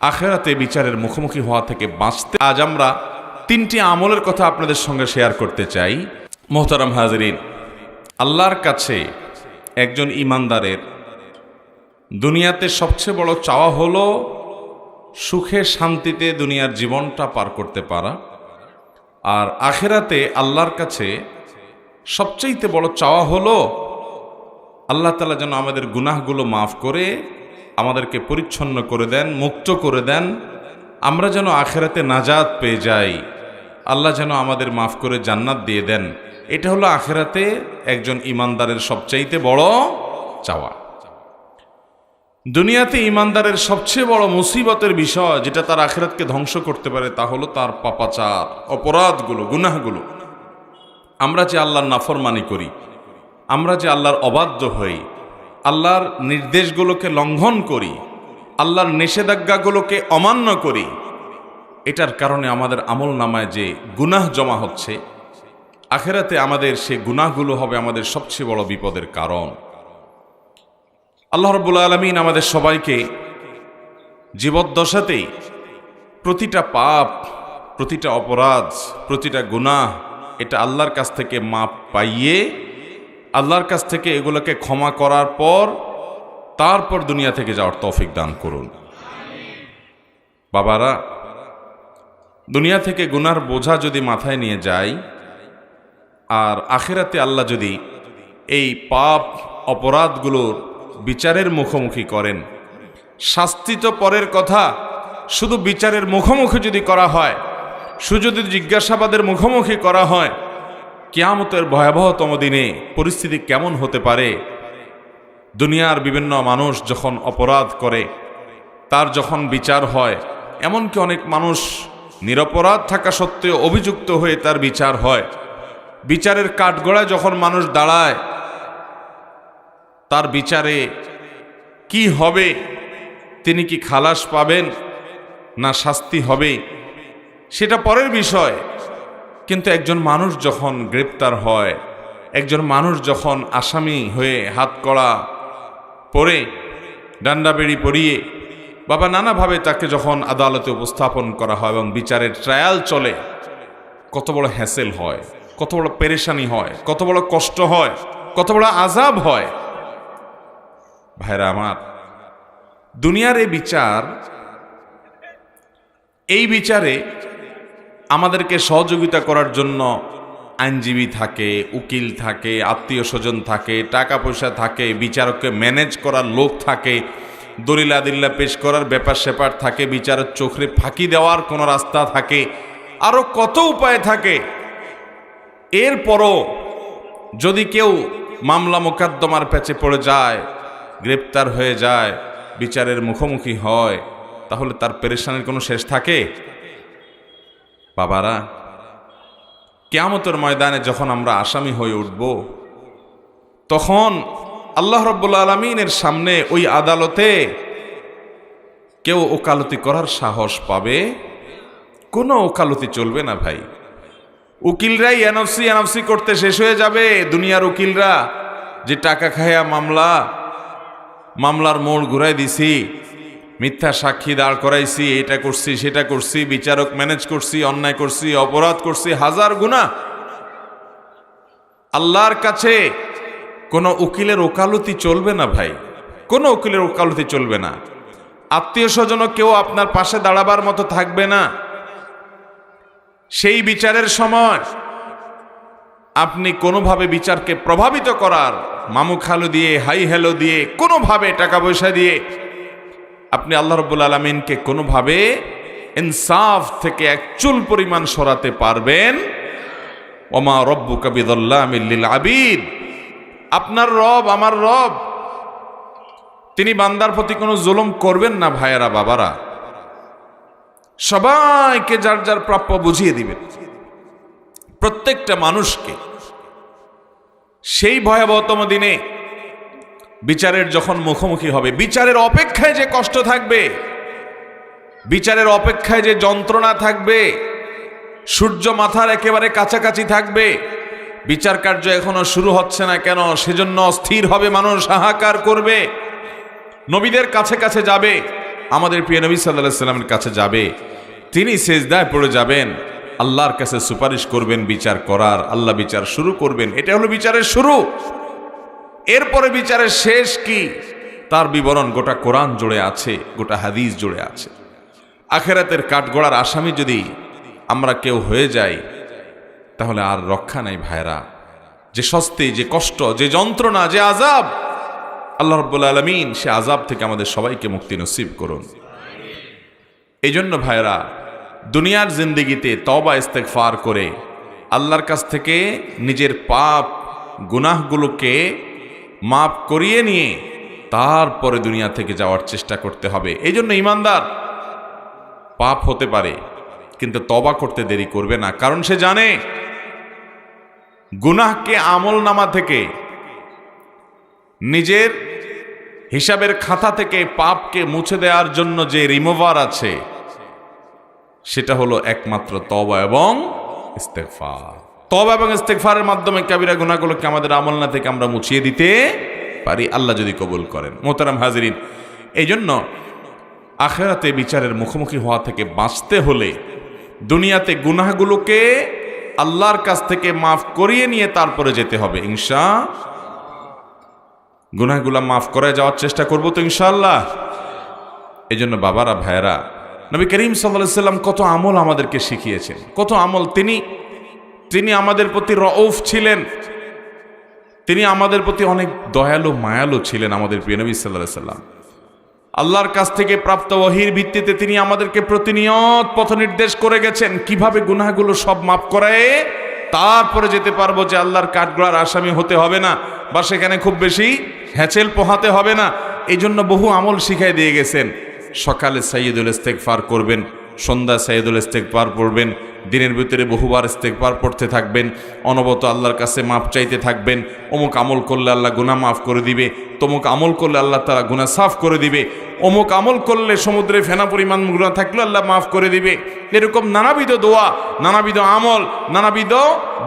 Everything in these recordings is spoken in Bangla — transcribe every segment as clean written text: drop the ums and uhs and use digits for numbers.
আখিরাতে বিচারের মুখোমুখি হওয়া থেকে বাঁচতে আজ আমরা তিনটি আমলের কথা আপনাদের সঙ্গে শেয়ার করতে চাই। মোহতারাম হাজরিন, আল্লাহর কাছে একজন ঈমানদারের দুনিয়াতে সবচেয়ে বড় চাওয়া হলো সুখে শান্তিতে দুনিয়ার জীবনটা পার করতে পারা, আর আখিরাতে আল্লাহর কাছে সবচাইতে বড় চাওয়া হলো আল্লাহ তাআলা যেন আমাদের গুনাহগুলো মাফ করে আমাদেরকে পরিচ্ছন্ন করে দেন, মুক্ত করে দেন, আমরা যেন আখিরাতে নাজাত পেয়ে যাই, আল্লাহ যেন আমাদের মাফ করে জান্নাত দিয়ে দেন। এটা হলো আখিরাতে একজন ঈমানদারের সবচাইতে বড় চাওয়া। দুনিয়াতে ঈমানদারের সবচেয়ে বড় মুসিবতের বিষয় যেটা তার আখিরাতকে ধ্বংস করতে পারে তা হলো তার পাপাচার, অপরাধগুলো, গুনাহগুলো। আমরা যে আল্লাহর নাফরমানি করি, আমরা যে আল্লাহর অবাধ্য হই, আল্লাহর নির্দেশগুলোকে লঙ্ঘন করি, আল্লাহর নিষেধাজ্ঞাগুলোকে অমান্য করি, এটার কারণে আমাদের আমল নামায় যে গুনাহ জমা হচ্ছে, আখিরাতে আমাদের সে গুনাহগুলো হবে আমাদের সবচেয়ে বড় বিপদের কারণ। আল্লাহ রাব্বুল আলামিন আমাদের সবাইকে জীবদ্দশাতেই প্রতিটা পাপ, প্রতিটা অপরাধ, প্রতিটা গুনাহ এটা আল্লাহর কাছ থেকে মাপ পাইয়ে আল্লাহর কাছ থেকে এগুলোকে ক্ষমা করার পর তারপর দুনিয়া থেকে যাওয়ার তৌফিক দান করুন। বাবারা, দুনিয়া থেকে গুনার বোঝা যদি মাথায় নিয়ে যায় আর আখিরাতে আল্লাহ যদি এই পাপ অপরাধগুলোর বিচারের মুখোমুখি করেন, শাস্তি তো পরের কথা, শুধু বিচারের মুখোমুখি যদি করা হয়, শুধু যদি জিজ্ঞাসাবাদের মুখোমুখি করা হয়, কিয়ামতের ভয়াবহতম দিনে পরিস্থিতি কেমন হতে পারে। দুনিয়ার বিভিন্ন মানুষ যখন অপরাধ করে তার যখন বিচার হয়, এমনকি অনেক মানুষ নিরপরাধ থাকা সত্ত্বেও অভিযুক্ত হয়ে তার বিচার হয়, বিচারের কাঠগড়ায় যখন মানুষ দাঁড়ায় তার বিচারে কি হবে, তিনি কি খালাস পাবেন না শাস্তি হবে সেটা পরের বিষয়। কিন্তু একজন মানুষ যখন গ্রেপ্তার হয়, একজন মানুষ যখন আসামি হয়ে হাতকড়া পরে ডান্ডাবেড়ি পরিয়ে বাবা নানাভাবে তাকে যখন আদালতে উপস্থাপন করা হয় এবং বিচারের ট্রায়াল চলে, কত বড় হ্যাসেল হয়, কত বড় পেরেশানি হয়, কত বড় কষ্ট হয়, কত বড় আযাব হয়। ভাইরা আমার, দুনিয়ার এই বিচারে আমাদেরকে সহযোগিতা করার জন্য আইনজীবী থাকে, উকিল থাকে, আত্মীয় স্বজন থাকে, টাকা পয়সা থাকে, বিচারককে ম্যানেজ করার লোক থাকে, দলিল আদিল্লা পেশ করার ব্যাপার স্যাপার থাকে, বিচারের চোখে ফাঁকি দেওয়ার কোনো রাস্তা থাকে, আরো কত উপায় থাকে। এরপরও যদি কেউ মামলা মোকদ্দমার প্যাচে পড়ে যায়, গ্রেপ্তার হয়ে যায়, বিচারের মুখোমুখি হয়, তাহলে তার পেরেশানির কোনো শেষ থাকে? বাবারা, কিয়ামতের ময়দানে যখন আমরা আসামি হয়ে উঠব, তখন আল্লাহ রাব্বুল আলামিনের সামনে ওই আদালতে কেউ ওকালতি করার সাহস পাবে? কোনো ওকালতি চলবে না ভাই। উকিলরাই এনএফসি করতে শেষ হয়ে যাবে। দুনিয়ার উকিলরা যে টাকা খায়া মামলার মোড় ঘুরাই দিছি, মিথ্যা সাক্ষী দাঁড় করাইছি, এটা করছি সেটা করছি, বিচারক ম্যানেজ করছি, অন্যায় করছি, অপরাধ করছি, হাজার গুনাহ। আল্লাহর কাছে কোনো উকিলের ওকালতি চলবে না ভাই, কোনো উকিলের ওকালতি চলবে না। আত্মীয় স্বজনও কেউ আপনার পাশে দাঁড়াবার মতো থাকবে না। সেই বিচারের সময় আপনি কোনোভাবে বিচারকে প্রভাবিত করার মামু খালু দিয়ে, হাই হ্যালো দিয়ে, কোনোভাবে টাকা পয়সা দিয়ে আপনি আল্লাহ রাব্বুল আলামিনকে কোনোভাবে ইনসাফ থেকে এক চুল পরিমাণ সরাতে পারবেন? ওমা রব্বুকা বিযাল্লামিল লিল আবিদ, আপনার রব, আমার রব, তিনি বান্দার প্রতি কোনো জুলুম করবেন না। ভাইয়েরা, বাবারা, সবাইকে যার যার প্রাপ্য বুঝিয়ে দিবেন, প্রত্যেকটা মানুষকে। সেই ভয়াবহতম দিনে বিচারের যখন মুখোমুখি হবে, বিচারের অপেক্ষায় যে কষ্ট থাকবে, বিচারের অপেক্ষায় যে যন্ত্রণা থাকবে, সূর্য মাথার একেবারে কাছাকাছি থাকবে, বিচার কার্য এখনো শুরু হচ্ছে না কেন, সেজন্য অস্থির হবে মানুষ, হাহাকার করবে, নবীদের কাছে কাছে যাবে, আমাদের প্রিয় নবী সাল্লাল্লাহু আলাইহি সাল্লামের কাছে যাবে, তিনি সিজদায় পড়ে যাবেন, আল্লাহর কাছে সুপারিশ করবেন বিচার করার, আল্লাহ বিচার শুরু করবেন। এটা হলো বিচারের শুরু। এরপরে বিচারের শেষ কি তার বিবরণ গোটা কোরআন জুড়ে আছে, গোটা হাদিস জুড়ে আছে। আখিরাতের কাঠগড়ার আসামি যদি আমরা কেউ হয়ে যাই তাহলে আর রক্ষা নাই ভাইরা। যে শাস্তি, যে কষ্ট, যে যন্ত্রণা, যে আযাব, আল্লাহ রাব্বুল আলামিন সে আযাব থেকে আমাদের সবাইকে মুক্তি নসিব করুন। এই জন্য ভাইরা, দুনিয়ার জিন্দেগিতে তওবা ইস্তেগফার করে আল্লাহর কাছ থেকে নিজের পাপ গুনাহগুলোকে মাফ করিয়ে নিয়ে তারপরে দুনিয়া থেকে যাওয়ার চেষ্টা করতে হবে। এই জন্য ঈমানদার পাপ হতে পারে কিন্তু তওবা করতে দেরি করবে না, কারণ সে জানে গুনাহকে আমলনামা থেকে, নিজের হিসাবের খাতা থেকে পাপকে মুছে দেওয়ার জন্য যে রিমুভার আছে সেটা হলো একমাত্র তওবা এবং ইস্তেগফার। তওবা এবং ইস্তেগফারের মাধ্যমে কাবিরা গুনাহগুলোকে আমাদের আমলনা থেকে আমরা মুছিয়ে দিতে পারি, আল্লাহ যদি কবুল করেন। মোহতারাম হাজিরিন, এই জন্য আখিরাতে বিচারের মুখোমুখি হওয়া থেকে বাঁচতে হলে দুনিয়াতে গুনাহগুলোকে আল্লাহর কাছ থেকে মাফ করিয়ে নিয়ে তারপরে যেতে হবে ইনশাআল্লাহ। গুনাহগুলো মাফ করে যাওয়ার চেষ্টা করব তো ইনশাআল্লাহ। এই জন্য বাবারা, ভাইয়েরা, নবী করিম সাল্লাল্লাহু আলাইহি সাল্লাম কত আমল আমাদেরকে শিখিয়েছেন, কত আমল। তিনি আমাদের প্রতি রউফ ছিলেন, তিনি আমাদের প্রতি অনেক দয়ালু মায়ালু ছিলেন। আমাদের প্রিয় নবী সাল্লাল্লাহু আলাইহি সাল্লাম আল্লাহর কাছ থেকে প্রাপ্ত ওহীর ভিত্তিতে তিনি আমাদেরকে প্রতিনিয়ত পথ নির্দেশ করে গেছেন কিভাবে গুনাহগুলো সব মাফ করায় তারপরে যেতে পারবো, যে আল্লাহর কাঠগড়ার আসামি হতে হবে না বা সেখানে খুব বেশি হ্যাচেল পোহাতে হবে না। এই জন্য বহু আমল শিখাই দিয়ে গেছেন। সকালে সাইয়্যিদুল ইস্তেগফার করবেন, সন্ধ্যা সাইয়্যিদুল ইস্তেগফার পড়বেন, দিনের ভিতরে বহুবার ইস্তেগফার পড়তে থাকবেন, অনবরত আল্লাহর কাছে মাপ চাইতে থাকবেন। অমুক আমল করলে আল্লাহ গুনাহ মাফ করে দিবে, তমুক আমল করলে আল্লাহ তাআলা গুনাহ সাফ করে দিবে, অমুক আমল করলে সমুদ্রে ফেনা পরিমাণ গুনাহ থাকলে আল্লাহ মাফ করে দিবে। এরকম নানাবিধ দোয়া, নানাবিধ আমল, নানাবিধ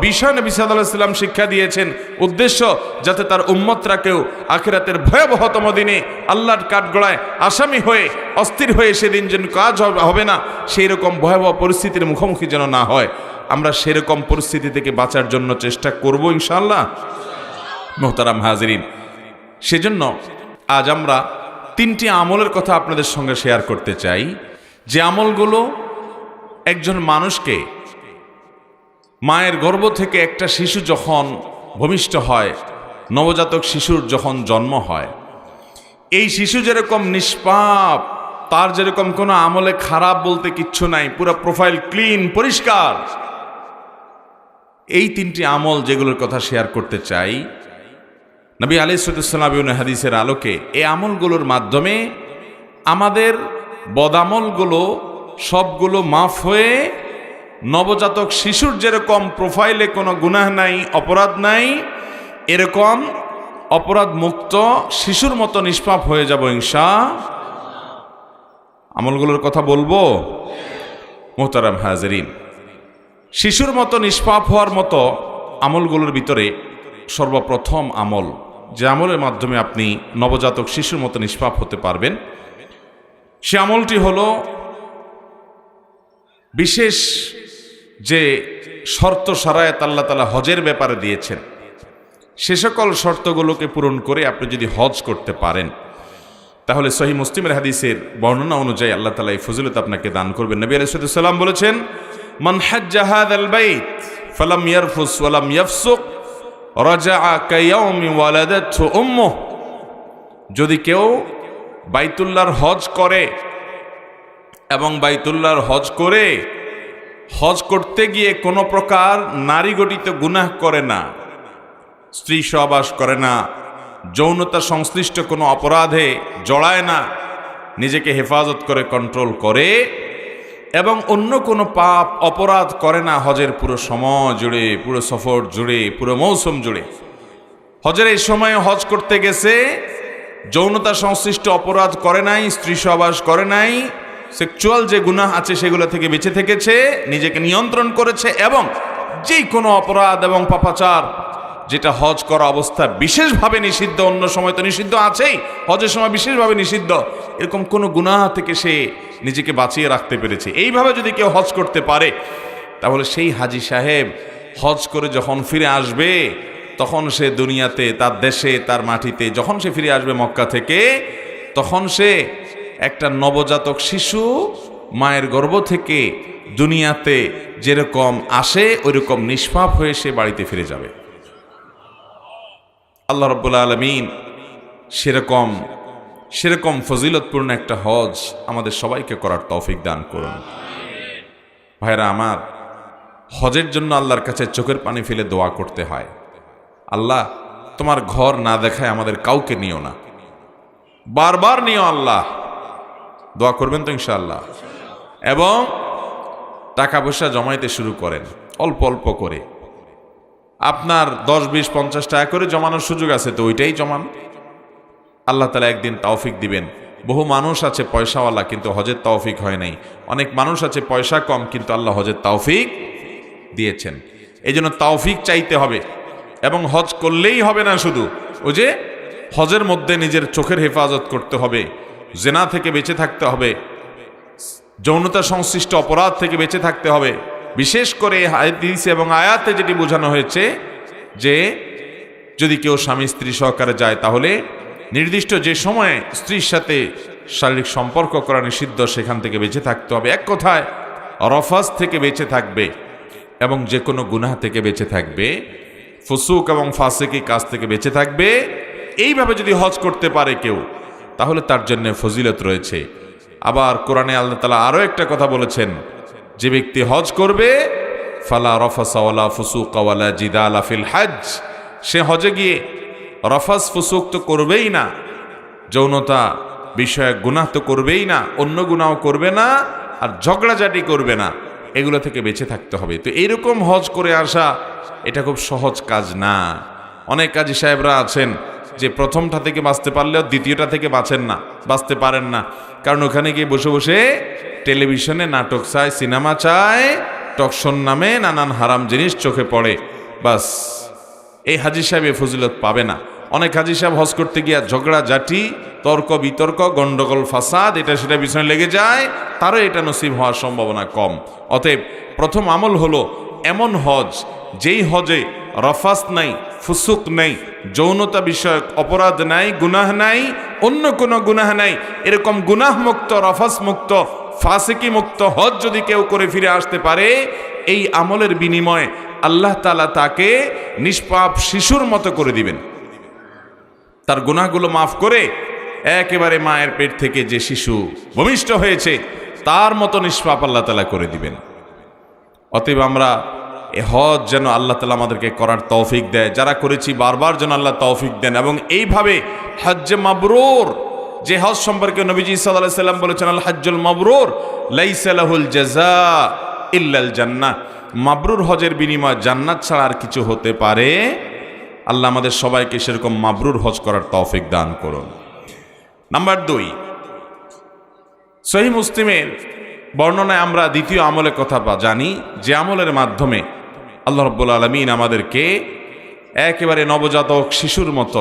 বিষয় নবী সাল্লাল্লাহু আলাইহি সাল্লাম শিক্ষা দিয়েছেন, উদ্দেশ্য যাতে তার উম্মতরা কেউ আখিরাতের ভয়াবহতম দিনে আল্লাহর কাঠগড়ায় আসামি হয়ে অস্থির হয়ে সেদিন যেন কাজ হবে না, সেই রকম ভয়াবহ পরিস্থিতির মুখোমুখি যেন না হয়। আমরা সেরকম পরিস্থিতি থেকে বাঁচার জন্য চেষ্টা করব ইনশাআল্লাহ। মুহতারাম হাজিরিন, সেজন্য আজ আমরা তিনটি আমলের কথা আপনাদের সঙ্গে শেয়ার করতে চাই, যে আমলগুলো একজন মানুষকে মায়ের গর্ভ থেকে একটা শিশু যখন ভূমিষ্ঠ হয়, নবজাতক শিশুর যখন জন্ম হয়, এই শিশু যেরকম নিষ্পাপ, তার যেরকম কোনো আমলে খারাপ বলতে কিচ্ছু নাই, পুরো প্রোফাইল ক্লিন, পরিষ্কার। এই তিনটি আমল যেগুলোর কথা শেয়ার করতে চাই, নবী আলাইহিস সালাম হাদিসের আলোকে এই আমলগুলোর মাধ্যমে আমাদের বদামলগুলো সবগুলো মাফ হয়ে নবজাতক শিশুর যেরকম প্রোফাইলে কোনো গুনাহ নাই, অপরাধ নাই, এরকম অপরাধ মুক্ত শিশুর মতো নিষ্পাপ হয়ে যাব ইনশাআল্লাহ। আমলগুলোর কথা বলবো মুহতারাম হাজিরিন। শিশুর মতো নিষ্পাপ হওয়ার মতো আমলগুলোর ভিতরে সর্বপ্রথম আমল, যে আমলের মাধ্যমে আপনি নবজাতক শিশুর মতো নিষ্পাপ হতে পারবেন, সে আমলটি হলো বিশেষ যে শর্ত শারায়াত আল্লাহ তাআলা হজের ব্যাপারে দিয়েছেন, সে সকল শর্তগুলোকে পূরণ করে আপনি যদি হজ করতে পারেন তাহলে সহিহ মুসলিমের হাদিসের বর্ণনা অনুযায়ী আল্লাহ তাআলা এই ফজিলত আপনাকে দান করবেন। নবী আলাইহিস সালাম বলেছেন, মান হাজ্জা হাযাল বাইত ফালাম ইয়ারফুস ওয়ালাম ইয়াফসুক রাজাআ কায়াউমি ওয়ালাদাতহু উম্মুহ। যদি কেউ বাইতুল্লাহর হজ করে এবং বাইতুল্লাহর হজ করে হজ করতে গিয়ে কোনো প্রকার নারী গঠিত গুনাহ করে না, স্ত্রী সহবাস করে না, যৌনতা সংশ্লিষ্ট কোনো অপরাধে জড়ায় না, নিজেকে হেফাজত করে কন্ট্রোল করে এবং অন্য কোনো পাপ অপরাধ করে না হজের পুরো সময় জুড়ে, পুরো সফর জুড়ে, পুরো মৌসুম জুড়ে, হজের এই সময়ে হজ করতে গেছে, যৌনতা সংশ্লিষ্ট অপরাধ করে নাই, স্ত্রী সহবাস করে নাই, সেক্সুয়াল যে গুনাহ আছে সেগুলো থেকে বেঁচে থেকেছে, নিজেকে নিয়ন্ত্রণ করেছে এবং যেই কোনো অপরাধ এবং পাপাচার যেটা হজ করা অবস্থা বিশেষভাবে নিষিদ্ধ, অন্য সময় তো নিষিদ্ধ আছেই, হজের সময় বিশেষভাবে নিষিদ্ধ, এরকম কোনো গুনাহ থেকে সে নিজেকে বাঁচিয়ে রাখতে পেরেছে, এইভাবে যদি কেউ হজ করতে পারে, তাহলে সেই হাজি সাহেব হজ করে যখন ফিরে আসবে, তখন সে দুনিয়াতে, তার দেশে, তার মাটিতে যখন সে ফিরে আসবে মক্কা থেকে, তখন সে একটা নবজাতক শিশু মায়ের গর্ভ থেকে দুনিয়াতে যেরকম আসে ওইরকম নিষ্পাপ হয়ে সে বাড়িতে ফিরে যাবে। আল্লাহ রাব্বুল আলামিন সেরকম ফজিলতপূর্ণ একটা হজ আমাদের সবাইকে করার তৌফিক দান করুন। ভাইরা আমার, হজের জন্য আল্লাহর কাছে চোখের পানি ফেলে দোয়া করতে হয়, আল্লাহ তোমার ঘর না দেখায় আমাদের কাউকে নিও না, বারবার নিও আল্লাহ। দোয়া করবেন তো ইনশাআল্লাহ। এবং টাকা পয়সা জমাইতে শুরু করেন, অল্প অল্প করে। আপনার 10, 20, 50 টাকা করে জমানোর সুযোগ আছে তো ওইটাই জমান। আল্লাহ তাআলা একদিন তৌফিক দিবেন। বহু মানুষ আছে পয়সাওয়ালা কিন্তু হজের তৌফিক হয় নাই, অনেক মানুষ আছে পয়সা কম কিন্তু আল্লাহ হজের তৌফিক দিয়েছেন। এই জন্য তৌফিক চাইতে হবে। এবং হজ করলেই হবে না, শুধু ওই যে হজের মধ্যে নিজের চোখের হেফাজত করতে হবে, জেনা থেকে বেঁচে থাকতে হবে, যৌনতা সংশ্লিষ্ট অপরাধ থেকে বেঁচে থাকতে হবে। বিশেষ করে হাদিস এবং আয়াতে যেটি বোঝানো হয়েছে যে যদি কেউ স্বামী স্ত্রী সহকারে যায় তাহলে নির্দিষ্ট যে সময়ে স্ত্রীর সাথে শারীরিক সম্পর্ক করা নিষিদ্ধ, সেখান থেকে বেঁচে থাকতে হবে। এক কথায় রফাস থেকে বেঁচে থাকবে এবং যে কোনো গুনাহ থেকে বেঁচে থাকবে, ফুসুক এবং ফাসিকি কাজ থেকে বেঁচে থাকবে। এইভাবে যদি হজ করতে পারে কেউ, তাহলে তার জন্য ফজিলত রয়েছে। আবার কোরআনে আল্লাহ তাআলা আরো একটা কথা বলেছেন, যে ব্যক্তি হজ করবে ফালা রফাসা ওয়ালা ফুসুকা ওয়ালা জিদালা ফিল হজ, সে হজে গিয়ে রফাস ফুসুক তো করবেই না, যৌনতা বিষয়ক গুনাহ তো করবেই না, অন্য গুনাহ করবে না, আর ঝগড়াঝাটি করবে না, এগুলো থেকে বেঁচে থাকতে হবে। তো এইরকম হজ করে আসা এটা খুব সহজ কাজ না। অনেক কাজী সাহেবরা আছেন যে প্রথমটা থেকে বাঁচতে পারলেও দ্বিতীয়টা থেকে বাঁচতে পারেন না, কারণ ওখানে গিয়ে বসে বসে টেলিভিশনে নাটক চায়, সিনেমা চায়, টকশন নামে নানান হারাম জিনিস চোখে পড়ে, বাস এই হাজি সাহেব এ ফজিলত পাবে না। অনেক হাজি সাহেব হজ করতে গিয়া ঝগড়া ঝাঁটি, তর্ক বিতর্ক, গন্ডগোল, ফাসাদ, এটা সেটা পিছনে লেগে যায়, তারও এটা নসিব হওয়ার সম্ভাবনা কম। অতএব প্রথম আমল হলো এমন হজ যেই হজে রফাস নাই, ফুসুক নাই, যৌনতা বিষয়ক অপরাধ নাই, গুনাহ নাই, অন্য কোনো গুনাহ নাই, এরকম গুনাহ মুক্ত, রফাস মুক্ত, ফাসিকি মুক্ত হজ যদি কেউ করে ফিরে আসতে পারে, এই আমলের বিনিময়ে আল্লাহ তাআলা তাকে নিষ্পাপ শিশুর মতো করে দিবেন। তার গুনাহগুলো মাফ করে একেবারে মায়ের পেট থেকে যে শিশু ভূমিষ্ঠ হয়েছে তার মতো নিষ্পাপ আল্লাহ তাআলা করে দিবেন। অতএব আমরা এ হজ যেন আল্লাহ তাআলা আমাদেরকে করার তৌফিক দেয়, যারা করেছি বারবার যেন আল্লাহ তৌফিক দেন। এবং এইভাবে হজ্জে মাবরুর, যে হজ সম্পর্কে নবীজি সাল্লাল্লাহু আলাইহি সাল্লাম বলেছেন, আল হজ্জুল মাবরুর লাইসা লাহুল জাযা ইল্লাল জান্নাহ, মাবরুর হজের বিনিময় জান্নাত ছাড়া আর কিছু হতে পারে। আল্লাহ আমাদের সবাইকে সেরকম মাবরুর হজ করার তৌফিক দান করুন। নাম্বার 2, সহিহ মুসলিমের বর্ণনায় আমরা দ্বিতীয় আমলের কথা জানি, যে আমলের মাধ্যমে আল্লাহ রাব্বুল আলামিন আমাদেরকে একেবারে নবজাতক শিশুর মতো,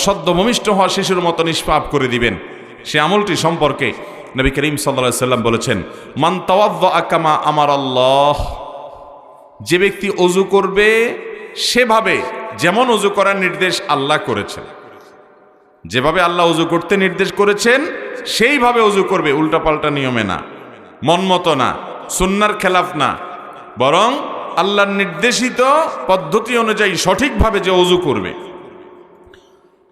সদ্য ভূমিষ্ঠ হওয়া শিশুর মতো নিষ্পাপ করে দিবেন। সে আমলটি সম্পর্কে নবী করিম সাল্লাল্লাহু আলাইহি সাল্লাম বলেছেন, মান তাওয়াদ্দা কামা আমারাল্লাহ, যে ব্যক্তি ওযু করবে সেভাবে যেমন ওযু করার নির্দেশ আল্লাহ করেছেন, যেভাবে আল্লাহ ওযু করতে নির্দেশ করেছেন সেইভাবে ওযু করবে, উল্টাপাল্টা নিয়মে না, মন মতো না, সুন্নাহর খেলাফ না, বরং আল্লাহর নির্দেশিত পদ্ধতি অনুযায়ী সঠিকভাবে যে ওযু করবে।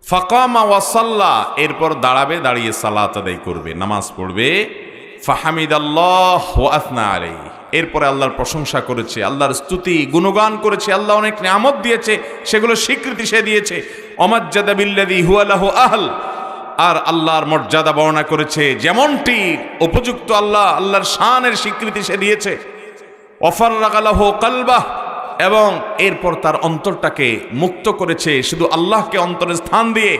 ফাকামা ওয়া সাল্লা, এরপর দাঁড়াবে, দাঁড়িয়ে সালাত আদায় করবে, নামাজ পড়বে। ফাহামিদাল্লাহ ওয়া আথনা আলাইহি, এরপরে আল্লাহর প্রশংসা করেছে, আল্লাহর স্তুতি গুণগান করেছে, আল্লাহ অনেক নিয়ামত দিয়েছে সেগুলো স্বীকৃতি সে দিয়েছে। ওমাজ্জাদা বিল্লাযী হুয়া লাহু আহল, আর আল্লাহর মর্যাদা বর্ণনা করেছে যেমনটি উপযুক্ত, আল্লাহর শানের স্বীকৃতি সে দিয়েছে। ওয়াফাররাগা লাহু কলবাহ, এবং এরপর তার অন্তরটাকে মুক্ত করেছে, শুধু আল্লাহকে অন্তরে স্থান দিয়ে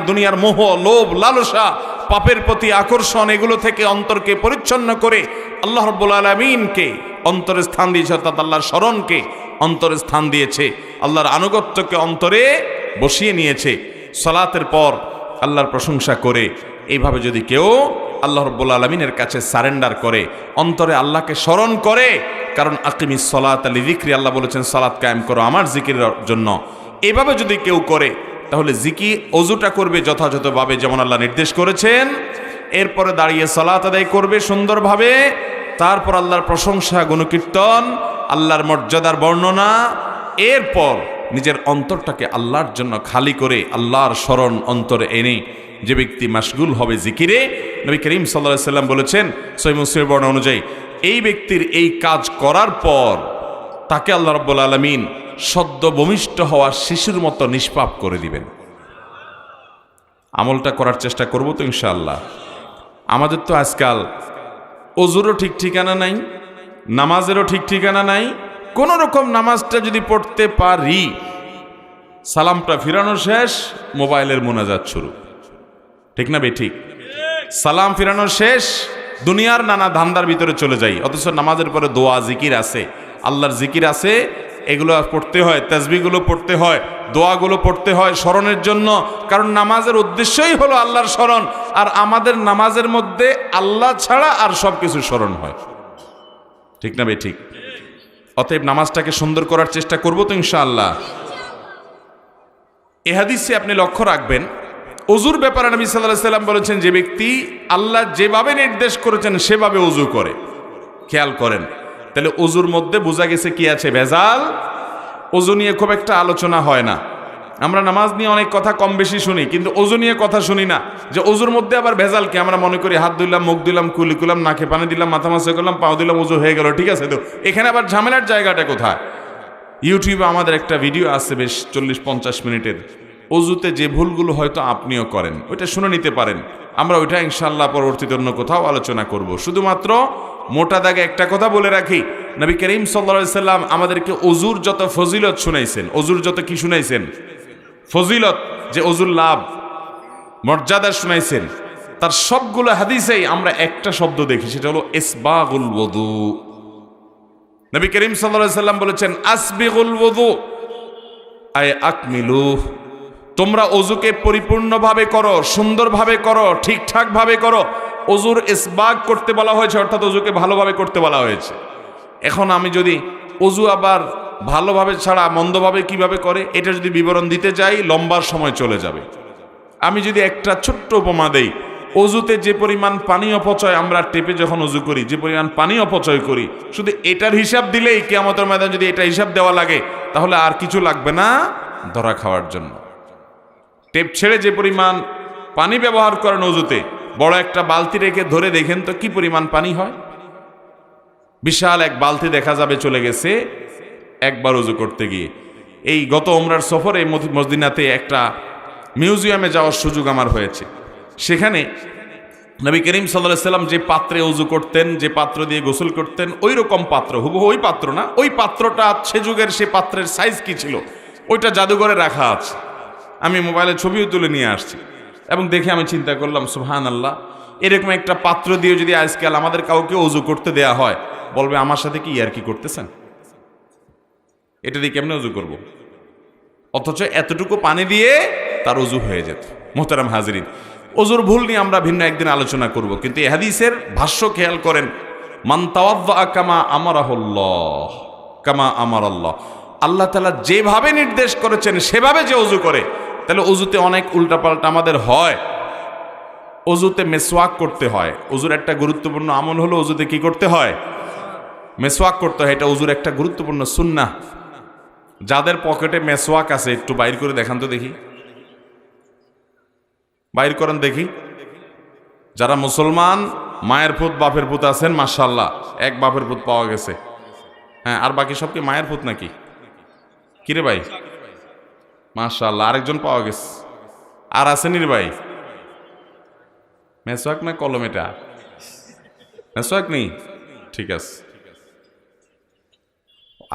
দুনিয়ার মোহ, লোভ, লালসা, পাপের প্রতি আকর্ষণ, এগুলো থেকে অন্তরকে পরিচ্ছন্ন করে আল্লাহ রাব্বুল আলামিনকে অন্তরে স্থান দিয়েছে, অর্থাৎ আল্লাহর স্মরণকে অন্তরে স্থান দিয়েছে, আল্লাহর আনুগত্যকে অন্তরে বসিয়ে নিয়েছে। সালাতের পর আল্লাহর প্রশংসা করে এইভাবে যদি কেউ আল্লাহ রাব্বুল আলামিনের কাছে সারেন্ডার করে, অন্তরে আল্লাহকে স্মরণ করে, কারণ আকিমিস সালাতা লিযিকরি, আল্লাহ বলেছেন সালাত কায়েম করো আমার জিকিরের জন্য। এভাবে যদি কেউ করে তাহলে জিকির ওযুটা করবে যথাযথভাবে যেমন আল্লাহ নির্দেশ করেছেন, এরপরে দাঁড়িয়ে সালাত আদায় করবে সুন্দরভাবে, তারপর আল্লাহর প্রশংসা গুণকীর্তন, আল্লাহর মর্যাদার বর্ণনা, এরপর নিজের অন্তরটাকে আল্লাহর জন্য খালি করে আল্লাহর স্মরণ অন্তরে এনে যে ব্যক্তি মাশগুল হবে জিকিরে, নবী করিম সাল্লাল্লাহু আলাইহি সাল্লাম বলেছেন সহিহ মুসলিমের বর্ণনা অনুযায়ী এই ব্যক্তির এই কাজ করার পর তাকে আল্লাহ রাব্বুল আলামিন সদ্য ভূমিষ্ঠ হওয়া শিশুর মতো নিষ্পাপ করে দিবেন। আমলটা করার চেষ্টা করব তো ইনশাআল্লাহ। আমাদের তো আজকাল ওযুরও ঠিক ঠিকানা নাই, নামাজেরও ঠিক ঠিকানা নাই। কোন রকম নামাজটা যদি পড়তে পারি, সালামটা ফিরানো শেষ, মোবাইলের মুনাজাত শুরু, ঠিক না বেঠিক? সালাম ফিরানো শেষ, দুনিয়ার নানা ধান্দার ভিতরে চলে যাই। অথচ নামাজের পরে দোয়া জিকির আছে, আল্লাহর জিকির আছে, এগুলো পড়তে হয়, তাসবিহগুলো পড়তে হয়, দোয়াগুলো পড়তে হয় স্মরণের জন্য। কারণ নামাজের উদ্দেশ্যই হলো আল্লাহর স্মরণ, আর আমাদের নামাজের মধ্যে আল্লাহ ছাড়া আর সব কিছু স্মরণ হয়, ঠিক না বেঠিক? অতএব নামাজটাকে সুন্দর করার চেষ্টা করব তো ইনশাআল্লাহ। এ হাদিসে আপনি লক্ষ্য রাখবেন, ওযুর ব্যাপারে নবী সাল্লাল্লাহু আলাইহি সাল্লাম বলেছেন যে ব্যক্তি আল্লাহ যেভাবে নির্দেশ করেছেন সেভাবে ওযু করে। খেয়াল করেন, তাহলে ওযুর মধ্যে বোঝা গেছে কি আছে? ভেজাল। ওযু নিয়ে খুব একটা আলোচনা হয় না। আমরা নামাজ নিয়ে অনেক কথা কম বেশি শুনি, কিন্তু ওযু নিয়ে কথা শুনি না, যে ওযুর মধ্যে আবার ভেজাল কি। আমরা মনে করি হাত ধুইলাম, মুখ দিলাম, কুলি করলাম, নাকে পানি দিলাম, মাথা মাসে করলাম, পাও দিলাম, ওযু হয়ে গেল, ঠিক আছে। তো এখানে আবার ঝামেলার জায়গাটা কোথায়? ইউটিউবে আমাদের একটা ভিডিও আছে বেশ 40-50 মিনিটের, ওযুতে যে ভুলগুলো হয়তো আপনিও করেন, ওইটা শুনে নিতে পারেন। আমরা ওইটা ইনশাআল্লাহ পরবর্তীতে অন্য কোথাও আলোচনা করব। শুধুমাত্র মোটা দাগে একটা কথা বলে রাখি, নবী করিম সাল্লাল্লাহু আলাইহি সাল্লাম আমাদেরকে ওযুর যত ফজিলত শুনাইছেন, ওযুর যত কি শুনাইছেন? ফজিলত, যে ওযুর লাভ মর্যাদা শুনাইছেন, তার সবগুলো হাদিসেই আমরা একটা শব্দ দেখি, সেটা হলো ইসবাগুল ওযু। নবী করিম সাল্লাল্লাহু আলাইহি সাল্লাম বলেছেন আসবিগুল ওযু আয় আকমিলু, তোমরা ওযুকে পরিপূর্ণভাবে করো, সুন্দরভাবে করো, ঠিকঠাকভাবে করো। ওযুর ইসবাগ করতে বলা হয়েছে, অর্থাৎ ওযুকে ভালোভাবে করতে বলা হয়েছে। এখন আমি যদি ওযু আবার ভালোভাবে ছাড়া মন্দভাবে কিভাবে করে এটা যদি বিবরণ দিতে যাই, লম্বার সময় চলে যাবে। আমি যদি একটা ছোট্ট উপমা দেই, ওযুতে যে পরিমাণ পানি অপচয় আমরা টেপে যখন ওযু করি, যে পরিমাণ পানি অপচয় করি, শুধু এটার হিসাব দিলেই কিয়ামতের ময়দানে যদি এটা হিসাব দেওয়া লাগে, তাহলে আর কিছু লাগবে না ধরা খাওয়ার জন্য। টেপ ছেড়ে যে পরিমাণ পানি ব্যবহার করেন ওযুতে, বড় একটা বালতি রেখে ধরে দেখেন তো কি পরিমাণ পানি হয়। বিশাল এক বালতি দেখা যাবে চলে গেছে একবার ওযু করতে গিয়ে। এই গত ওমরার সফরে মদিনাতে একটা মিউজিয়ামে যাওয়ার সুযোগ আমার হয়েছে। সেখানে নবী করিম সাল্লাল্লাহু আলাইহি সাল্লাম যে পাত্রে ওযু করতেন, যে পাত্র দিয়ে গোসল করতেন, ওই রকম পাত্র, হুবহু ওই পাত্র না, ওই পাত্রটা সে যুগের সে পাত্রের সাইজ কি ছিল ওইটা জাদুঘরে রাখা আছে। আমি মোবাইলে ছবিও তুলে নিয়ে আসছি এবং দেখে আমি চিন্তা করলাম, সুবহানাল্লাহ, এরকম একটা পাত্র দিয়ে যদি আজকাল আমাদের কাউকে ওযু করতে দেয়া হয়, বলবে আমার সাথে কি ইয়ার কি করতেছেন, এটা দিয়ে কেমনে ওযু করব? অথচ এতটুকু পানি দিয়ে তার ওযু হয়ে যেত। মুহতারাম হাজিরিন, ওযুর ভুল নিয়ে আমরা ভিন্ন একদিন আলোচনা করব, কিন্তু এই হাদিসের ভাষ্য খেয়াল করেন, মান তাওয়াদ্দা কামা আমারাহুল্লাহ কামা আমারাল্লাহ, আল্লাহ তাআলা যেভাবে নির্দেশ করেছেন সেভাবে যে ওযু করে, তাহলে ওযুতে অনেক উল্টাপাল্টা আমাদের হয়। ওযুতে মেসওয়াক করতে হয়। ওযুর একটা গুরুত্বপূর্ণ আমল হলো ওযুতে কি করতে হয়? মেসওয়াক করতে হয়। এটা ওযুর একটা গুরুত্বপূর্ণ সুন্নাহ। যাদের পকেটে মেসওয়াক আছে একটু বাইর করে দেখান তো দেখি, বাইর করেন দেখি। যারা মুসলমান মায়ের পুত বাপের পুত আছেন, মাশাআল্লাহ, এক বাপের পুত পাওয়া গেছে। হ্যাঁ, আর বাকি সব কি মায়ের পুত নাকি? কিরে ভাই, মাশাআল্লাহ, আরেকজন পাওয়া গেছে। আর আছেন রে ভাই? মেসওয়াক না কলম? এটা মেসওয়াক নেই, ঠিক আছে।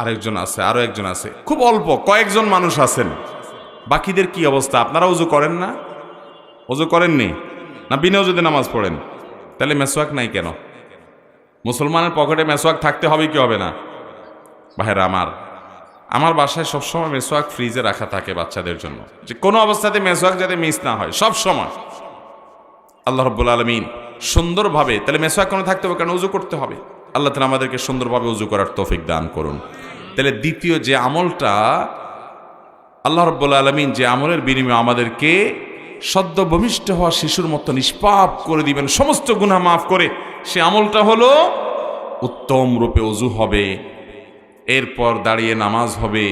আরেকজন আছে, আরো একজন আছে, খুব অল্প কয়েকজন মানুষ আছেন। বাকিদের কি অবস্থা? আপনারা ওযু করেন না? ওযু করেননি না? বিনা ওযুতে নামাজ পড়েন, তাহলে মেসওয়াক নাই কেন? মুসলমানের পকেটে মেসওয়াক থাকতে হবে কি হবে না? ভাইরা আমার, আমার বাসায় সবসময় মেসওয়াক ফ্রিজে রাখা থাকে বাচ্চাদের জন্য, যে কোনো অবস্থাতে মেসওয়াক যাতে মিস না হয় সব সময়। আল্লাহ রাব্বুল আলামিন সুন্দরভাবে, তাহলে মেসওয়াক কেন থাকতে হবে? কারণ উযু করতে হবে। আল্লাহ তাআলা আমাদেরকে সুন্দরভাবে উযু করার তৌফিক দান করুন। তাহলে দ্বিতীয় যে আমলটা, আল্লাহ রাব্বুল আলামিন যে আমলের বিনিময়ে আমাদেরকে সদ্য ভূমিষ্ঠ হওয়া শিশুর মতো নিষ্পাপ করে দিবেন, সমস্ত গুনাহ মাফ করে, সে আমলটা হলো উত্তম রূপে ওযু হবে, এরপর দাঁড়িয়ে নামাজ হবে,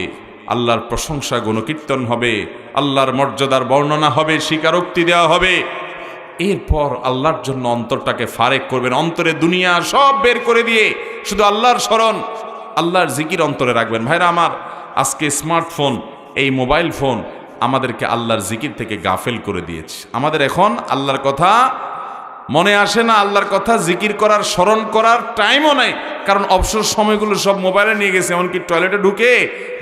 আল্লাহর প্রশংসা গুণকীর্তন হবে, আল্লাহর মর্যাদার বর্ণনা হবে, স্বীকারোক্তি দেওয়া হবে। এরপর আল্লাহর জন্য অন্তরটাকে ফারেক করবেন, অন্তরে দুনিয়া সব বের করে দিয়ে শুধু আল্লাহর স্মরণ, আল্লাহর জিকির অন্তরে রাখবেন। ভাইরা আমার, আজকে স্মার্টফোন, এই মোবাইল ফোন আমাদেরকে আল্লাহর জিকির থেকে গাফেল করে দিয়েছে। আমাদের এখন আল্লাহর কথা মনে আসে না, আল্লাহর কথা জিকির করার, স্মরণ করার টাইমও নাই, কারণ অবসর সময়গুলো সব মোবাইলে নিয়ে গেছে। এমনকি টয়লেটে ঢুকে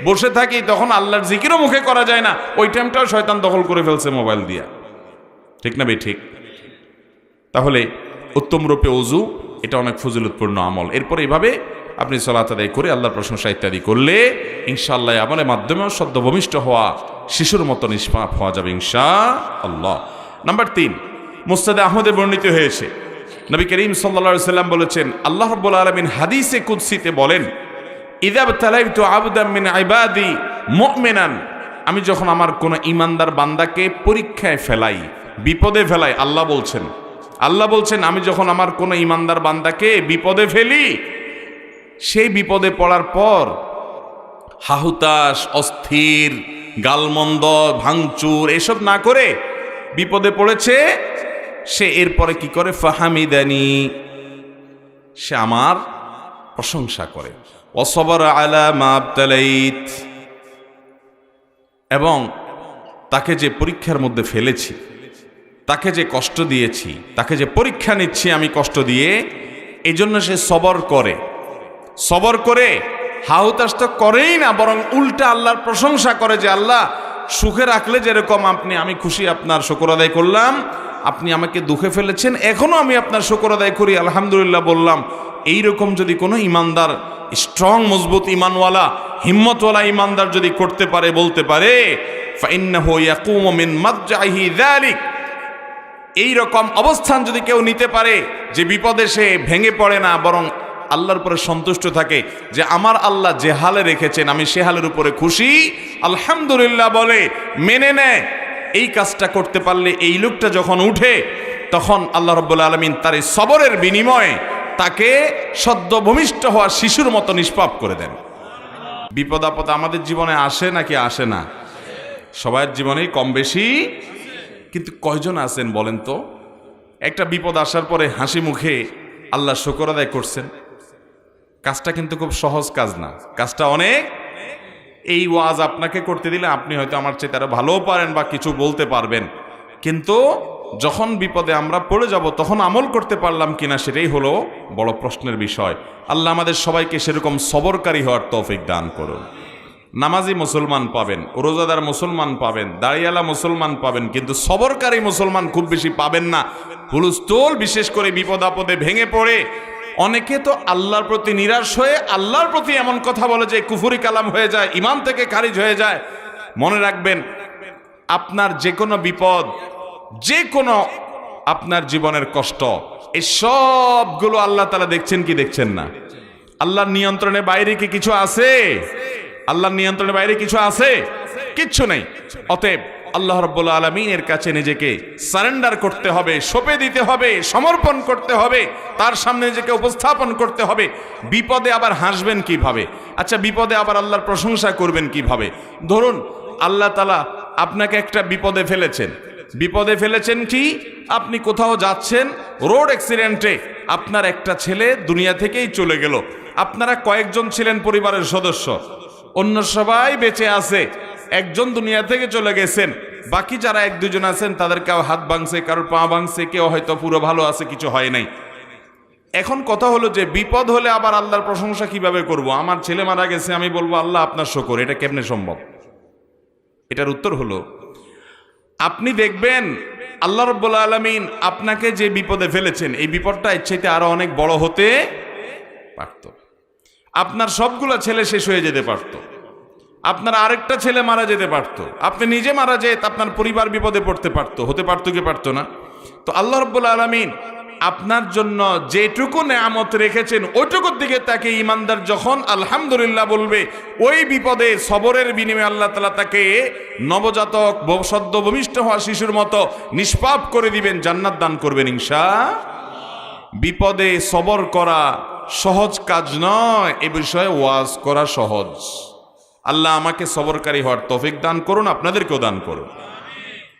বসে থাকি, তখন আল্লাহর জিকিরও মুখে করা যায় না, ওই টাইমটাও শয়তান দখল করে ফেলছে মোবাইল দিয়া। ঠিক না ভাই? ঠিক। তাহলে উত্তম রূপে ওযু, এটা অনেক ফজিলতপূর্ণ আমল। এরপর এইভাবে আপনি সালাত আদায় করে আল্লাহর প্রশংসা ইত্যাদি করলে ইনশাআল্লাহ আমলের মাধ্যমেও সদ্য ভূমিষ্ঠ হওয়া শিশুর মতো নিষ্পাপ হওয়া যাবে ইনশাআল্লাহ। নাম্বার 3, মুসনাদে আহমদে বর্ণিত হয়েছে, নবী করিম সাল্লাল্লাহু আলাইহি সাল্লাম বলেছেন, আল্লাহ রাব্বুল আলামিন হাদিসে কুদসিতে বলেন, ইযা বতালাইতু আবদাম মিন ইবাদি মুমিনান, আমি যখন আমার কোন ঈমানদার বান্দাকে পরীক্ষায় ফেলাই, বিপদে ফেলাই, আল্লাহ বলছেন আমি যখন আমার কোন ঈমানদার বান্দাকে বিপদে ফেলি, সেই বিপদে পড়ার পর হাহুতাশ, অস্থির, গালমন্দ, ভাঙচুর এসব না করে বিপদে পড়েছে, সে এরপরে কি করে? ফাহামিদানি, সে আমার প্রশংসা করে। ওয়াসবারা আলা মা আবতালাইত, এবং তাকে যে পরীক্ষার মধ্যে ফেলেছি, তাকে যে কষ্ট দিয়েছি, তাকে যে পরীক্ষা নিচ্ছি আমি কষ্ট দিয়ে, এই জন্য সে সবর করে হাহুতাশ তো করেই না, বরং উল্টা আল্লাহর প্রশংসা করে, যে আল্লাহ সুখে রাখলে যেরকম আমি খুশি, আপনার শুকর আদায় করলাম, আপনি আমাকে দুঃখে ফেলেছেন, এখনো আমি আপনার শুকর আদায় করি, আলহামদুলিল্লাহ বললাম। এইরকম যদি কোনো ইমানদার, স্ট্রং মজবুত ইমানওয়ালা, হিম্মতওয়ালা ইমানদার যদি করতে পারে, বলতে পারে, ফাইন্নাহু ইয়াকুমু মিন মাদজাহি যালিক, এইরকম অবস্থান যদি কেউ নিতে পারে, যে বিপদে সে ভেঙে পড়ে না, বরং আল্লাহর উপরে সন্তুষ্ট থাকে, যে আমার আল্লাহ যে হালে রেখেছেন আমি সে হালের উপরে খুশি, আলহামদুলিল্লাহ বলে মেনে নেয়, এই কাজটা করতে পারলে, এই লোকটা যখন উঠে, তখন আল্লাহ রাব্বুল আলামিন তার এই সবরের বিনিময়ে তাকে সদ্য ভূমিষ্ঠ হওয়া শিশুর মতো নিষ্পাপ করে দেন। বিপদ আপদ আমাদের জীবনে আসে নাকি আসে না? সবার জীবনেই কম বেশি, কিন্তু কয়জন আছেন বলেন তো, একটা বিপদ আসার পরে হাসি মুখে আল্লাহ শুকর আদায় করছেন? কাজটা কিন্তু খুব সহজ কাজ না, কাজটা অনেক। এই ওয়াজ আপনাকে করতে দিলে আপনি হয়তো আমার চেয়ে তারা ভালোও পারেন বা কিছু বলতে পারবেন, কিন্তু যখন বিপদে আমরা পড়ে যাব তখন আমল করতে পারলাম কিনা সেটাই হলো বড় প্রশ্নের বিষয়। আল্লাহ আমাদের সবাইকে সেরকম সবরকারী হওয়ার তৌফিক দান করুন। নামাজি মুসলমান পাবেন, রোজাদার মুসলমান পাবেন, দাড়িয়ালা মুসলমান পাবেন, কিন্তু সবরকারী মুসলমান খুব বেশি পাবেন না। হুলস্থুল, বিশেষ করে বিপদ আপদে ভেঙে পড়ে অনেকে তো আল্লাহর প্রতি নিরাশ হয়ে আল্লাহর প্রতি এমন কথা বলে যে কুফরি কালাম হয়ে যায়, ইমান থেকে খারিজ হয়ে যায়। মনে রাখবেন, আপনার যে কোনো বিপদ, যে কোনো আপনার জীবনের কষ্ট, এই সবগুলো আল্লাহ তাআলা দেখছেন কি দেখছেন না? আল্লাহর নিয়ন্ত্রণের বাইরে কি কিছু আছে? আল্লাহর নিয়ন্ত্রণের বাইরে কিছু আছে? কিচ্ছু নেই। অতএব আল্লাহ রাব্বুল আলামিনের কাছে নিজেকে সারেন্ডার করতে হবে, সঁপে দিতে হবে, সমর্পণ করতে হবে, তার সামনে নিজেকে উপস্থাপন করতে হবে। বিপদে আবার হাসবেন কিভাবে? আচ্ছা, বিপদে আবার আল্লাহর প্রশংসা করবেন কিভাবে? ধরুন আল্লাহ তাআলা আপনাকে একটা বিপদে ফেলেছেন কি? আপনি কোথাও যাচ্ছেন, রোড অ্যাক্সিডেন্টে আপনার একটা ছেলে দুনিয়া থেকেই চলে গেল। আপনারা কয়েকজন ছিলেন পরিবারের সদস্য, অন্য সবাই বেঁচে আছে, একজন দুনিয়া থেকে চলে গেছেন, বাকি যারা এক দুজন আছেন তাদের কেউ হাত ভাঙছে, কারোর পা ভাঙছে, কেউ হয়তো পুরো ভালো আছে, কিছু হয় নাই। এখন কথা হলো যে বিপদ হলে আবার আল্লাহর প্রশংসা কিভাবে করব? আমার ছেলে মারা গেছে, আমি বলবো আল্লাহ আপনার শুকর, এটা কেমনে সম্ভব? এটার উত্তর হলো, আপনি দেখবেন আল্লাহ রাব্বুল আলামিন আপনাকে যে বিপদে ফেলেছেন, এই বিপদটা এর চাইতে আরো অনেক বড় হতে পারত। আপনার সবগুলো ছেলে শেষ হয়ে যেতে পারত, আপনার আরেকটা ছেলে মারা যেতে পারতো, আপনি নিজে মারা যেত, আপনার পরিবার বিপদে পড়তে পারতো, হতে পারতো কি পারতো না? তো আল্লাহ রাব্বুল আলামিন আপনার জন্য যেটুকু নেয়ামত রেখেছেন ওইটুকুর দিকে তাকে ইমানদার যখন আলহামদুলিল্লাহ বলবে, ওই বিপদে সবরের বিনিময়ে আল্লাহ তাআলা তাকে নবজাতক সদ্য ভূমিষ্ঠ হওয়া শিশুর মতো নিষ্পাপ করে দিবেন, জান্নাত দান করবেন ইনশাআল্লাহ। বিপদে সবর করা সহজ কাজ নয়, এ বিষয়ে ওয়াজ করা সহজ। আল্লাহ আমাকে সবরকারী হওয়ার তৌফিক দান করুন, আপনাদেরকেও দান করুন।